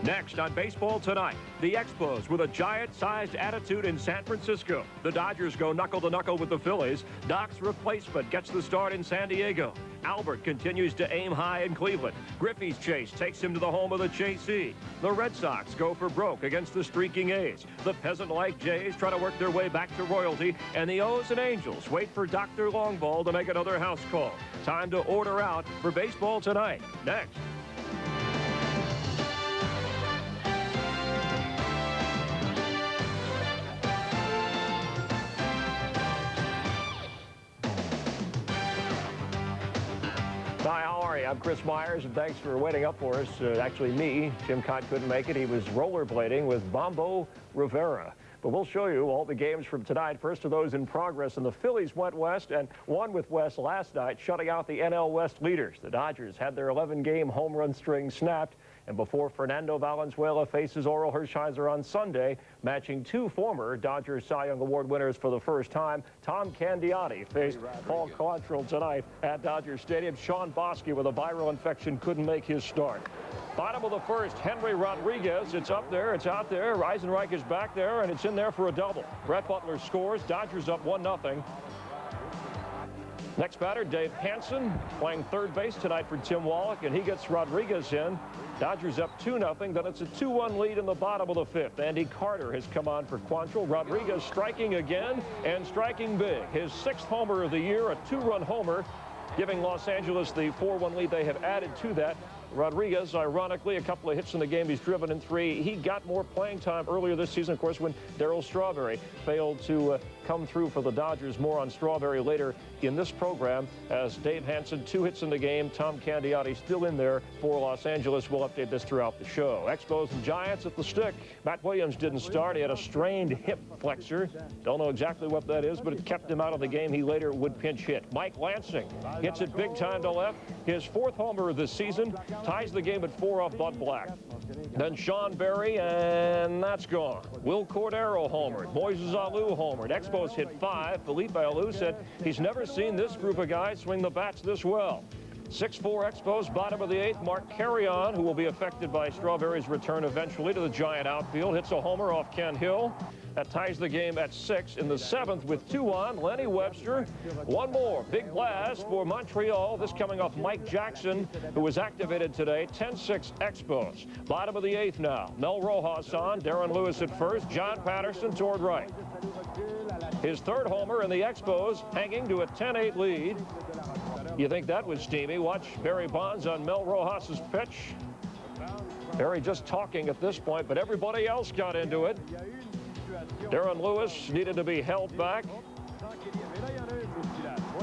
Next on Baseball Tonight, the Expos with a Giant-sized attitude in San Francisco. The Dodgers go knuckle-to-knuckle with the Phillies. Doc's replacement gets the start in San Diego. Albert continues to aim high in Cleveland. Griffey's chase takes him to the home of the Chasee. The Red Sox go for broke against the streaking A's. The peasant-like Jays try to work their way back to royalty, and the O's and Angels wait for Dr. Longball to make another house call. Time to order out for Baseball Tonight. Next. Hi, how are you? I'm Chris Myers, and thanks for waiting up for us. Actually, me. Jim Cott couldn't make it. He was rollerblading with Bombo Rivera. But we'll show you all the games from tonight. First of those in progress, and the Phillies went west and won with West last night, shutting out the NL West leaders. The Dodgers had their 11-game home run string snapped, and before Fernando Valenzuela faces Oral Hershiser on Sunday, matching two former Dodgers Cy Young Award winners for the first time, Tom Candiotti faced Paul Quantrill tonight at Dodger Stadium. Sean Bosky with a viral infection couldn't make his start. Bottom of the first, Henry Rodriguez. It's up there, it's out there. Eisenreich is back there, and it's in there for a double. Brett Butler scores. Dodgers up 1-0. Next batter, Dave Hansen, playing third base tonight for Tim Wallach, and he gets Rodriguez in. Dodgers up 2-0. Then it's a 2-1 lead in the bottom of the fifth. Andy Carter has come on for Quantrill. Rodriguez striking again and striking big. His sixth homer of the year, a two-run homer, giving Los Angeles the 4-1 lead they have added to that. Rodriguez, ironically, a couple of hits in the game. He's driven in 3. He got more playing time earlier this season, of course, when Daryl Strawberry failed to come through for the Dodgers. More on Strawberry later in this program as Dave Hansen, 2 hits in the game. Tom Candiotti still in there for Los Angeles. We'll update this throughout the show. Expos and Giants at the stick. Matt Williams didn't start. He had a strained hip flexor. Don't know exactly what that is, but it kept him out of the game. He later would pinch hit. Mike Lansing hits it big time to left. His 4th homer of the season. Ties the game at 4 off Bud Black. Then Sean Berry, and that's gone. Will Cordero homered. Moises Alou homered. Expos hit 5. Felipe Alou said he's never seen this group of guys swing the bats this well. 6-4 Expos, bottom of the 8th. Mark Carrion, who will be affected by Strawberry's return eventually to the Giant outfield, hits a homer off Ken Hill. That ties the game at 6. In the 7th with 2 on, Lenny Webster. One more. Big blast for Montreal. This coming off Mike Jackson, who was activated today. 10-6 Expos. Bottom of the 8th now. Mel Rojas on. Darren Lewis at first. John Patterson toward right. His 3rd homer, and the Expos hanging to a 10-8 lead. You think that was steamy? Watch Barry Bonds on Mel Rojas's pitch. Barry just talking at this point, but everybody else got into it. Darren Lewis needed to be held back.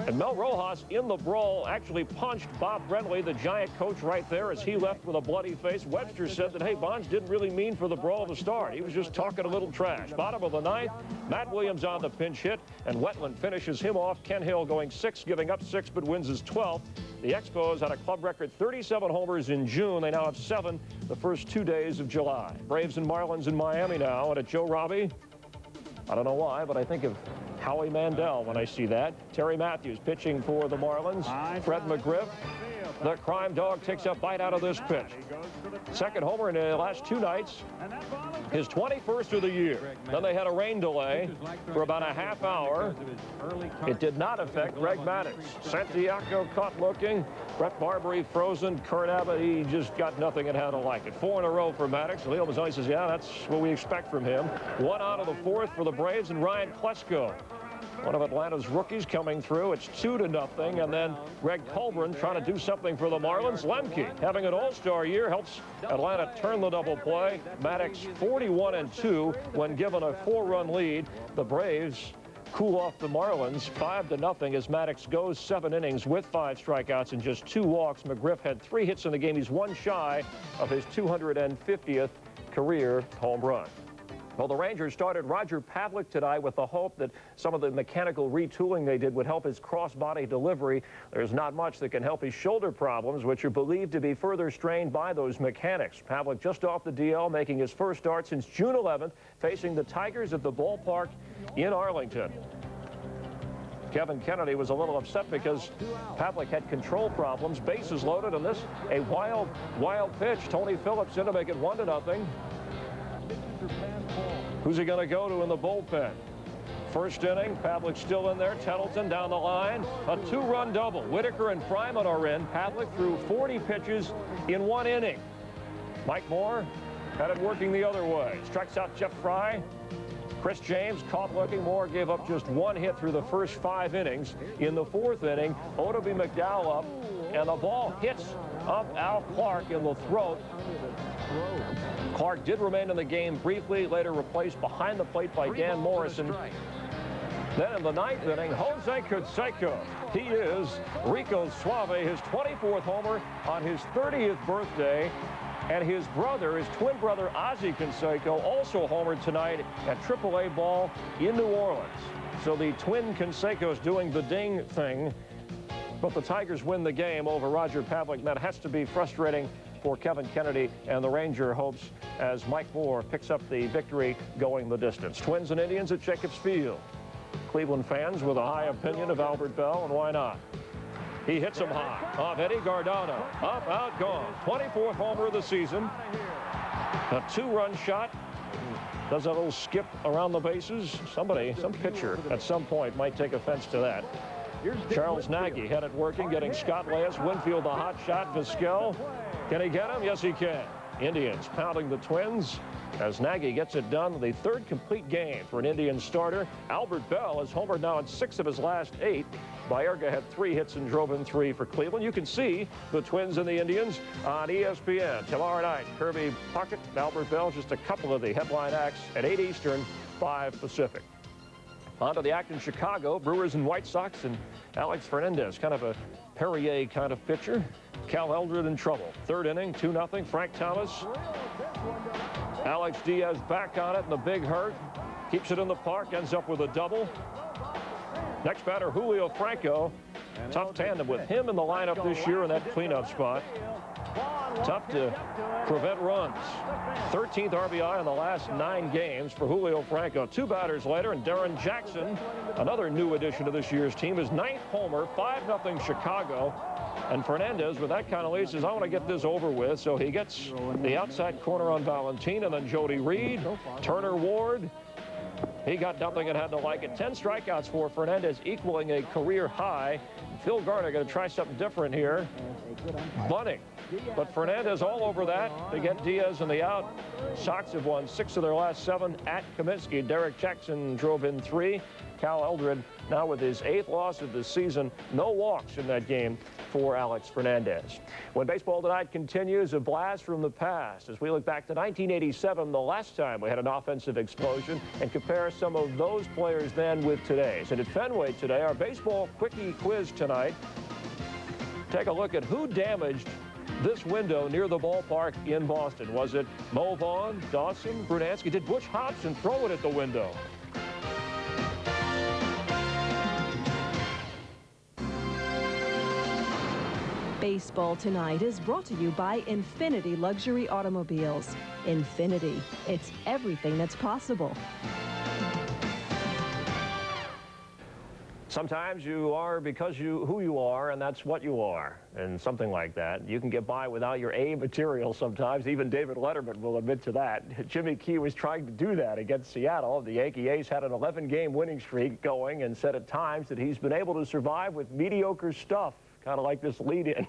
And Mel Rojas in the brawl actually punched Bob Brentley, the Giant coach, right there as he left with a bloody face. Webster said that, hey, Bonds didn't really mean for the brawl to start. He was just talking a little trash. Bottom of the 9th, Matt Williams on the pinch hit, and Wetland finishes him off. Ken Hill going 6, giving up 6, but wins his 12th. The Expos had a club record 37 homers in June. They now have 7 the first 2 days of July. Braves and Marlins in Miami now, and at Joe Robbie. I don't know why, but I think of Howie Mandel when I see that. Terry Matthews pitching for the Marlins. Fred McGriff, the crime dog, takes a bite out of this pitch. 2nd homer in the last 2 nights. His 21st of the year. Then they had a rain delay for about a half hour. It did not affect Greg Maddux. Santiago caught looking. Brett Barbary frozen. Kurt Abbott, he just got nothing and how to like it. 4 in a row for Maddux. Leo Mazzoni says, yeah, that's what we expect from him. 1 out of the 4th for the Braves, and Ryan Klesko, one of Atlanta's rookies, coming through. It's 2-0, and then Greg Colburn trying to do something for the Marlins. Lemke having an all-star year helps Atlanta turn the double play. Maddux 41-2 when given a 4-run lead. The Braves cool off the Marlins 5-0 as Maddux goes 7 innings with 5 strikeouts and just 2 walks. McGriff had 3 hits in the game. He's 1 shy of his 250th career home run. Well, the Rangers started Roger Pavlik tonight with the hope that some of the mechanical retooling they did would help his cross-body delivery. There's not much that can help his shoulder problems, which are believed to be further strained by those mechanics. Pavlik just off the DL, making his first start since June 11th, facing the Tigers at the ballpark in Arlington. Kevin Kennedy was a little upset because Pavlik had control problems. Bases loaded, and this a wild pitch. Tony Phillips in to make it 1-0. Who's he going to go to in the bullpen? First inning, Pavlik still in there. Tettleton down the line. A 2-run double. Whitaker and Fryman are in. Pavlik threw 40 pitches in 1 inning. Mike Moore had it working the other way. Strikes out Jeff Fry. Chris James caught looking. Moore gave up just 1 hit through the first 5 innings. In the 4th inning, Oddibe McDowell up, and the ball hits up Al Clark in the throat. Clark did remain in the game briefly, later replaced behind the plate by Dan Morrison. Then in the 9th inning, Jose Canseco. He is Rico Suave, his 24th homer on his 30th birthday. And his brother, his twin brother, Ozzie Canseco, also homered tonight at AAA ball in New Orleans. So the twin Cansecos doing the ding thing. But the Tigers win the game over Roger Pavlik. That has to be frustrating for Kevin Kennedy and the Ranger hopes as Mike Moore picks up the victory going the distance. Twins and Indians at Jacobs Field. Cleveland fans with a high opinion of Albert Bell, and why not? He hits him high off Eddie Gargano. Up, out, gone. 24th homer of the season. A 2-run shot. Does a little skip around the bases. Some pitcher at some point might take offense to that. Charles Nagy had it working, getting Scott Leyes. Winfield the hot shot. Vizquel. Can he get him? Yes, he can. Indians pounding the Twins as Nagy gets it done. The 3rd complete game for an Indian starter. Albert Bell has homered now in 6 of his last 8. Baerga had 3 hits and drove in 3 for Cleveland. You can see the Twins and the Indians on ESPN tomorrow night. Kirby Puckett, Albert Bell, just a couple of the headline acts at 8 Eastern, 5 Pacific. On to the act in Chicago. Brewers and White Sox, and Alex Fernandez, kind of a Perrier kind of pitcher. Cal Eldred in trouble. 3rd inning, 2-0. Frank Thomas. Alex Diaz back on it in the big hurt. Keeps it in the park, ends up with a double. Next batter, Julio Franco. Tough tandem with him in the lineup this year in that cleanup spot. Tough to prevent runs. 13th RBI in the last 9 games for Julio Franco. 2 batters later, and Darren Jackson, another new addition to this year's team, his 9th homer, 5-0 Chicago. And Fernandez, with that kind of lead, says, I want to get this over with. So he gets the outside corner on Valentin, and then Jody Reed, Turner Ward. He got nothing and had to like it. 10 strikeouts for Fernandez, equaling a career high. Phil Garner going to try something different here. Bunting. But Fernandez all over that to get Diaz in the out. Sox have won 6 of their last 7 at Comiskey. Derek Jackson drove in 3. Cal Eldred now with his 8th loss of the season. No walks in that game for Alex Fernandez. When baseball tonight continues, a blast from the past as we look back to 1987, the last time we had an offensive explosion, and compare some of those players then with today's. And at Fenway today, our baseball quickie quiz tonight. Take a look at who damaged this window near the ballpark in Boston. Was it Mo Vaughn, Dawson, Brunansky? Did Butch Hobson throw it at the window? Baseball Tonight is brought to you by Infinity Luxury Automobiles. Infinity, it's everything that's possible. Sometimes you are because who you are, and that's what you are, and something like that. You can get by without your A material sometimes. Even David Letterman will admit to that. Jimmy Key was trying to do that against Seattle. The Yankee ace had an 11-game winning streak going and said at times that he's been able to survive with mediocre stuff. Kind of like this lead-in.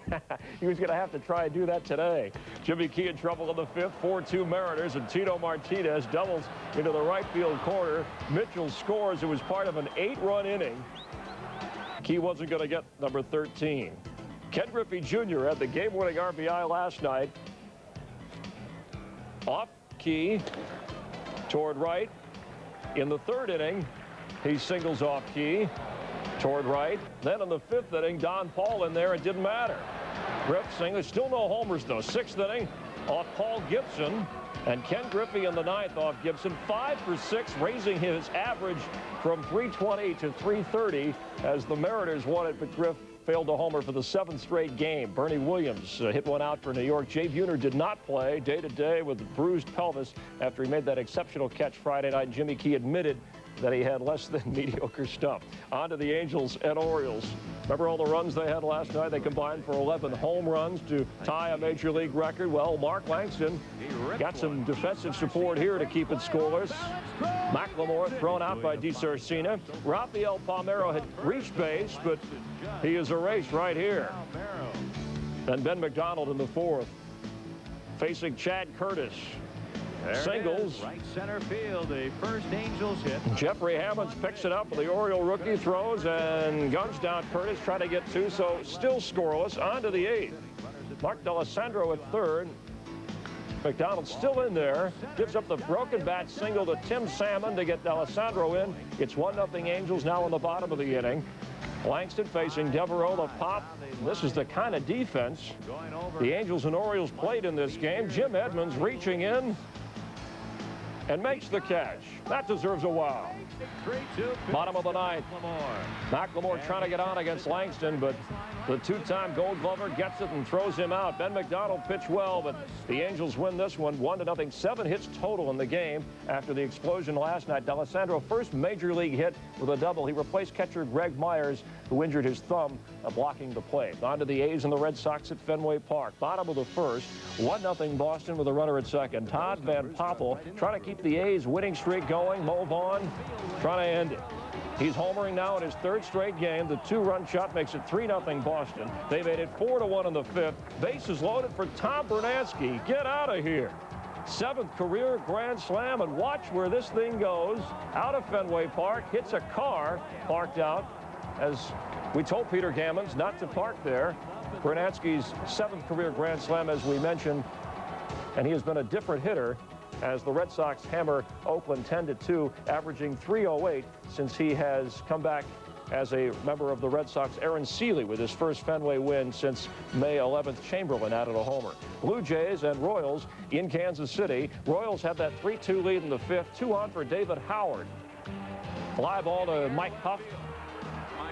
He was going to have to try and do that today. Jimmy Key in trouble in the 5th. 4-2 Mariners, and Tito Martinez doubles into the right field corner. Mitchell scores. It was part of an 8-run inning. Key wasn't going to get number 13. Ken Griffey Jr. had the game-winning RBI last night. Off Key toward right. In the 3rd inning, he singles off Key toward right. Then in the 5th inning, Don Paul in there. It didn't matter. Griff singles. Still no homers, though. 6th inning off Paul Gibson. And Ken Griffey in the 9th off Gibson. 5 for 6, raising his average from 320 to 330 as the Mariners won it. But Griff failed to homer for the 7th straight game. Bernie Williams hit one out for New York. Jay Buhner did not play day-to-day with a bruised pelvis after he made that exceptional catch Friday night. Jimmy Key admitted that he had less than mediocre stuff. On to the Angels and Orioles. Remember all the runs they had last night? They combined for 11 home runs to tie a major league record. Well, Mark Langston got some defensive support here to keep it scoreless. McLemore thrown out by DiSarcina. Rafael Palmeiro had reached base, but he is erased right here. Then Ben McDonald in the 4th, facing Chad Curtis. Singles. Right center field, the first Angels hit. Jeffrey Hammonds picks it up. The Oriole rookie throws and guns down Curtis, trying to get 2, so still scoreless. On to the 8th. Mark D'Alessandro at 3rd. McDonald still in there. Gives up the broken bat single to Tim Salmon to get D'Alessandro in. It's 1-0 Angels now in the bottom of the inning. Langston facing Devereaux, the pop. This is the kind of defense the Angels and Orioles played in this game. Jim Edmonds reaching in and makes the catch. That deserves a wow. Bottom of the 9th. McLemore trying to get on against Langston, but the 2-time Gold Glover gets it and throws him out. Ben McDonald pitched well, but the Angels win this one 1-0. 7 hits total in the game after the explosion last night. D'Alessandro, first major league hit with a double. He replaced catcher Greg Myers, who injured his thumb blocking the play. On to the A's and the Red Sox at Fenway Park. Bottom of the 1st, 1-0 Boston with a runner at 2nd. Todd Van Poppel trying to keep the A's winning streak going. Mo Vaughn trying to end it. He's homering now in his 3rd straight game. The 2-run shot makes it 3-0 Boston. They made it 4-1 in the 5th. Bases loaded for Tom Bernansky. Get out of here. 7th career grand slam, and watch where this thing goes. Out of Fenway Park, hits a car parked out, as we told Peter Gammons not to park there. Bernansky's 7th career grand slam, as we mentioned, and he has been a different hitter as the Red Sox hammer Oakland 10-2, averaging .308 since he has come back as a member of the Red Sox. Aaron Seeley with his first Fenway win since May 11th. Chamberlain added a homer. Blue Jays and Royals in Kansas City. Royals had that 3-2 lead in the 5th. 2 on for David Howard. Fly ball to Mike Huff.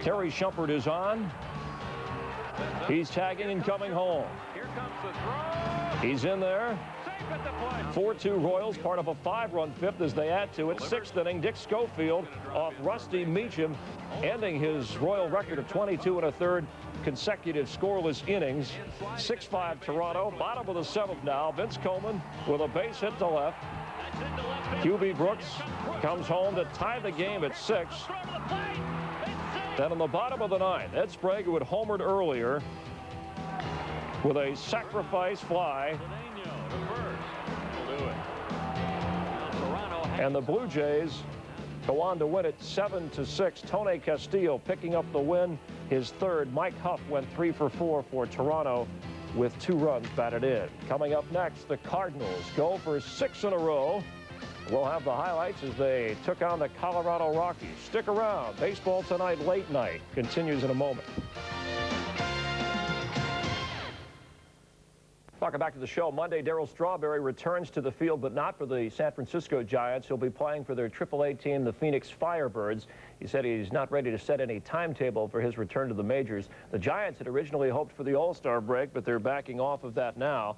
Terry Shumpert is on. He's tagging and coming home. Here comes the throw. He's in there. 4-2 Royals, part of a 5-run 5th as they add to it. 6th inning, Dick Schofield off Rusty Meacham, ending his Royal record of 22 1/3 consecutive scoreless innings. 6-5 Toronto. Bottom of the 7th now. Vince Coleman with a base hit to left. QB Brooks comes home to tie the game at 6. Then on the bottom of the 9th, Ed Sprague, who had homered earlier, with a sacrifice fly. And the Blue Jays go on to win it 7-6. Tony Castillo picking up the win, his 3rd. Mike Huff went 3 for 4 for Toronto with 2 runs batted in. Coming up next, the Cardinals go for 6 in a row. We'll have the highlights as they took on the Colorado Rockies. Stick around. Baseball Tonight Late Night continues in a moment. Welcome back to the show. Monday, Daryl Strawberry returns to the field, but not for the San Francisco Giants. He'll be playing for their AAA team, the Phoenix Firebirds. He said he's not ready to set any timetable for his return to the majors. The Giants had originally hoped for the All-Star break, but they're backing off of that now.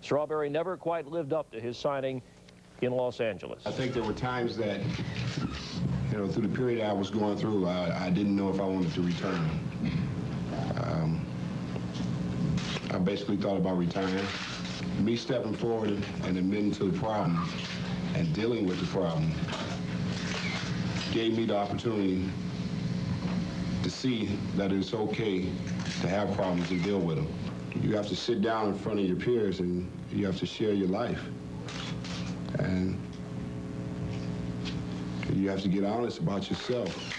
Strawberry never quite lived up to his signing in Los Angeles. I think there were times that, you know, through the period I was going through, I didn't know if I wanted to return. I basically thought about retiring. Me stepping forward and admitting to the problem and dealing with the problem gave me the opportunity to see that it's okay to have problems and deal with them. You have to sit down in front of your peers and you have to share your life. And you have to get honest about yourself.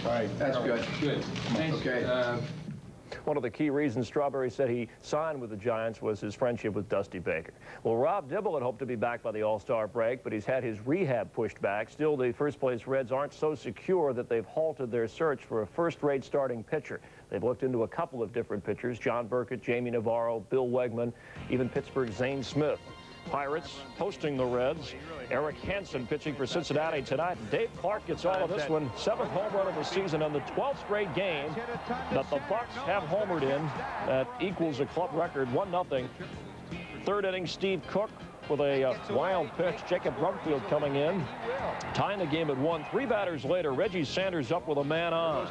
All right, that's good. Good. Thanks. Okay. One of the key reasons Strawberry said he signed with the Giants was his friendship with Dusty Baker. Well, Rob Dibble had hoped to be back by the All-Star break, but he's had his rehab pushed back. Still, the first-place Reds aren't so secure that they've halted their search for a first-rate starting pitcher. They've looked into a couple of different pitchers: John Burkett, Jamie Navarro, Bill Wegman, even Pittsburgh's Zane Smith. Pirates hosting the Reds. Eric Hansen pitching for Cincinnati tonight. Dave Clark gets all of this one. 7th home run of the season on the 12th straight game that the Bucks have homered in. That equals a club record, 1-0. Third inning, Steve Cook with a wild pitch. Jacob Brumfield coming in, tying the game at 1. 3 batters later, Reggie Sanders up with a man on.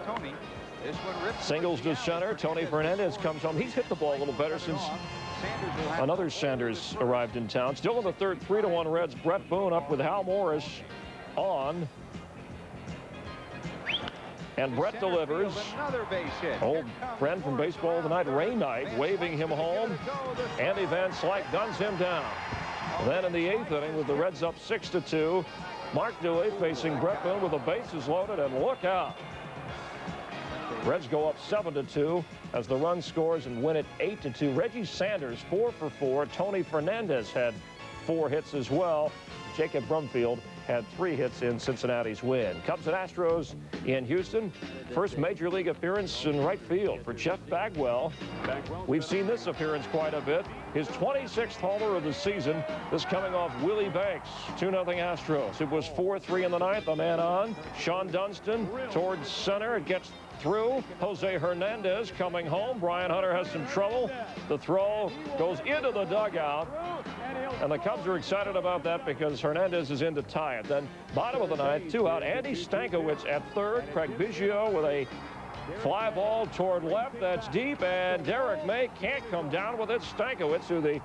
Singles to center. Tony Fernandez comes home. He's hit the ball a little better since another Sanders arrived in town. Still in the third, 3-1 Reds. Brett Boone up with Hal Morris on. And Brett delivers. Old friend from baseball tonight, Ray Knight, waving him home. Andy Van Slyke guns him down. Then in the 8th inning, with the Reds up 6-2, Mark Dewey facing Brett Boone with the bases loaded, and look out. Reds go up 7-2 as the run scores and win it 8-2. Reggie Sanders 4 for 4. Tony Fernandez had 4 hits as well. Jacob Brumfield had 3 hits in Cincinnati's win. Cubs and Astros in Houston. First major league appearance in right field for Jeff Bagwell. We've seen this appearance quite a bit. His 26th homer of the season. This coming off Willie Banks. 2-0 Astros. It was 4-3 in the 9th. A man on. Sean Dunston towards center. It gets through. Jose Hernandez coming home. Brian Hunter has some trouble. The throw goes into the dugout. And the Cubs are excited about that because Hernandez is in to tie it. Then bottom of the 9th, 2 out. Andy Stankiewicz at third. Craig Biggio with a fly ball toward left. That's deep. And Derek May can't come down with it. Stankiewicz, who they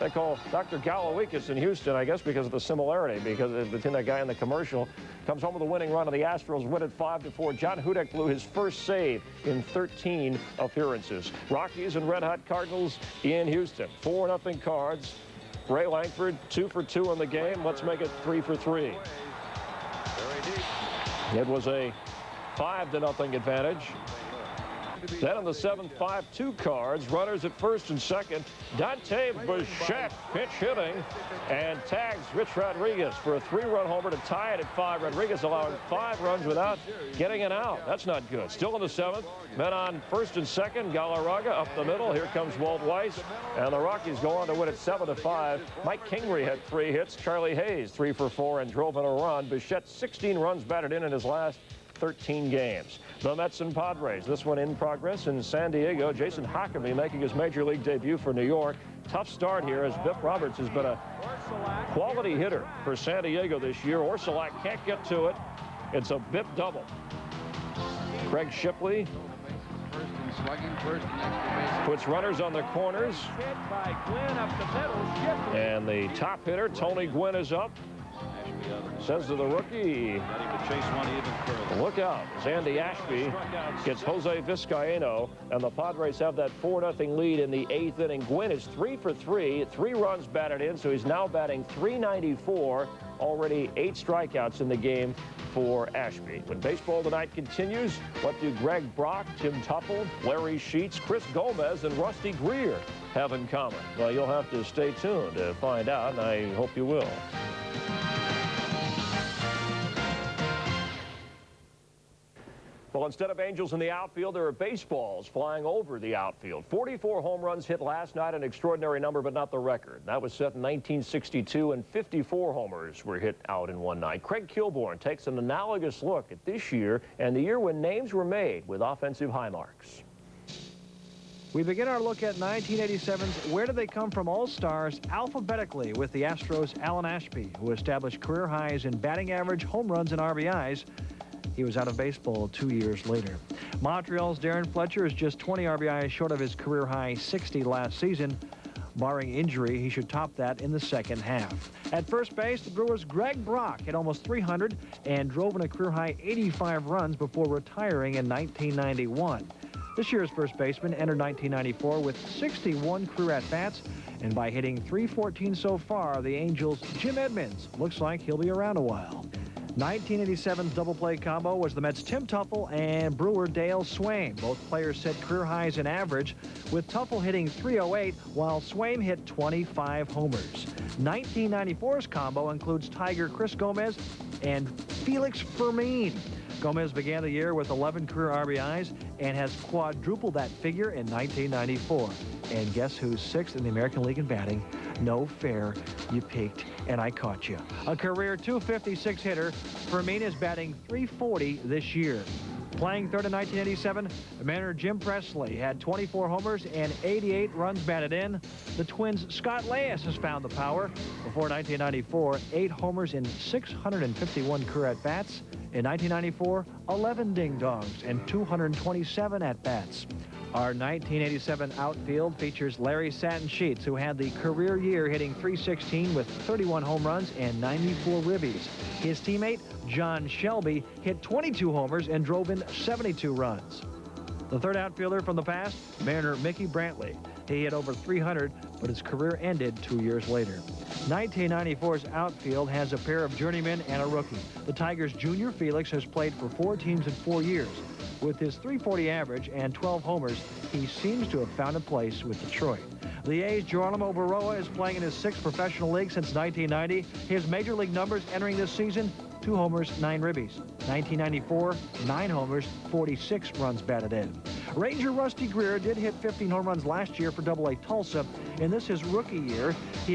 call Dr. Galowiecki in Houston, I guess, because of the similarity, because between that guy and the commercial, comes home with a winning run, and the Astros win it 5-4. John Hudek blew his first save in 13 appearances. Rockies and red-hot Cardinals in Houston. 4-0 Cards. Ray Langford 2 for 2 in the game. Let's make it 3 for 3. It was a 5-0 advantage. Then in the 7th, 5-2 Cards. Runners at first and second. Dante Bichette pinch hitting and tags Rich Rodriguez for a 3-run homer to tie it at 5. Rodriguez allowing 5 runs without getting an out. That's not good. Still in the 7th. Men on first and second. Galarraga up the middle. Here comes Walt Weiss. And the Rockies go on to win it 7-5. Mike Kingery had 3 hits. Charlie Hayes 3 for 4 and drove in a run. Bichette 16 runs batted in his last 13 games. The Mets and Padres. This one in progress in San Diego. Jason Hockamy making his major league debut for New York. Tough start here as Biff Roberts has been a quality hitter for San Diego this year. Orsolak can't get to it. It's a Biff double. Craig Shipley puts runners on the corners. And the top hitter, Tony Gwynn, is up. Says to the rookie, look out, as Andy Ashby gets Jose Vizcaino, and the Padres have that 4-0 lead in the 8th inning. Gwynn is 3 for 3, 3 runs batted in, so he's now batting .394. Already 8 strikeouts in the game for Ashby. When baseball tonight continues, what do Greg Brock, Tim Tuffle, Larry Sheets, Chris Gomez, and Rusty Greer have in common? Well, you'll have to stay tuned to find out, and I hope you will. Well, instead of Angels in the outfield, there are baseballs flying over the outfield. 44 home runs hit last night, an extraordinary number, but not the record. That was set in 1962, and 54 homers were hit out in one night. Craig Kilborn takes an analogous look at this year and the year when names were made with offensive high marks. We begin our look at 1987's Where Did They Come From All-Stars alphabetically with the Astros' Alan Ashby, who established career highs in batting average, home runs, and RBIs. He was out of baseball 2 years later. Montreal's Darren Fletcher is just 20 RBIs short of his career-high 60 last season. Barring injury, he should top that in the second half. At first base, the Brewers' Greg Brock hit almost 300 and drove in a career-high 85 runs before retiring in 1991. This year's first baseman entered 1994 with 61 career at-bats, and by hitting .314 so far, the Angels' Jim Edmonds looks like he'll be around a while. 1987's double play combo was the Mets' Tim Tuffle and Brewer Dale Swaim. Both players set career highs in average, with Tuffle hitting .308 while Swaim hit 25 homers. 1994's combo includes Tiger Chris Gomez and Felix Fermin. Gomez began the year with 11 career RBIs and has quadrupled that figure in 1994. And guess who's 6th in the American League in batting? No fair. You peeked, and I caught you. A career .256 hitter, Fermin is batting .340 this year. Playing third in 1987, Mariner Jim Presley had 24 homers and 88 runs batted in. The Twins' Scott Leyes has found the power. Before 1994, 8 homers in 651 career at-bats. In 1994, 11 ding-dongs and 227 at-bats. Our 1987 outfield features Larry Satin Sheets, who had the career year hitting .316 with 31 home runs and 94 ribbies. His teammate, John Shelby, hit 22 homers and drove in 72 runs. The third outfielder from the past, Mariner Mickey Brantley. He hit over 300, but his career ended 2 years later. 1994's outfield has a pair of journeymen and a rookie. The Tigers' Junior Felix has played for 4 teams in 4 years. With his .340 average and 12 homers, he seems to have found a place with Detroit. The A's' Geronimo Baroa is playing in his 6th professional league since 1990. His major league numbers entering this season: 2 homers, 9 ribbies. 1994, 9 homers, 46 runs batted in. Ranger Rusty Greer did hit 15 home runs last year for AA Tulsa. In this his rookie year, he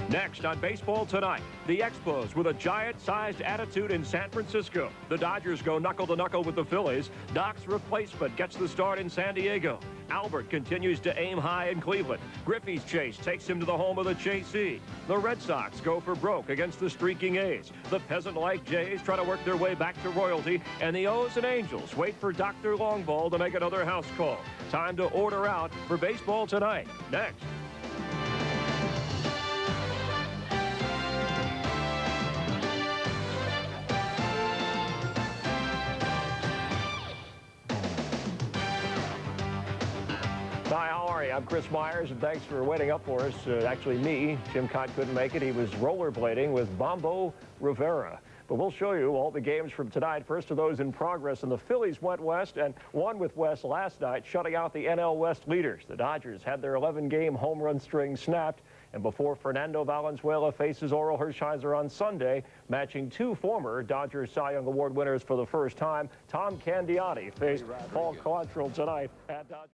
Next on Baseball Tonight, the Expos with a Giant-sized attitude in San Francisco. The Dodgers go knuckle-to-knuckle with the Phillies. Doc's replacement gets the start in San Diego. Albert continues to aim high in Cleveland. Griffey's chase takes him to the home of the Chasee. The Red Sox go for broke against the streaking A's. The peasant-like Jays try to work their way back to royalty. And the O's and Angels wait for Dr. Longball to make another house call. Time to order out for Baseball Tonight. Next. Hi, how are you? I'm Chris Myers, and thanks for waiting up for us. Actually, me. Jim Cott couldn't make it. He was rollerblading with Bombo Rivera. But we'll show you all the games from tonight. First of those in progress, and the Phillies went west and won with West last night, shutting out the NL West leaders. The Dodgers had their 11-game home run string snapped. And before Fernando Valenzuela faces Oral Hershiser on Sunday, matching 2 former Dodgers Cy Young Award winners for the first time, Tom Candiotti faced Paul Quantrill tonight at Dodgers.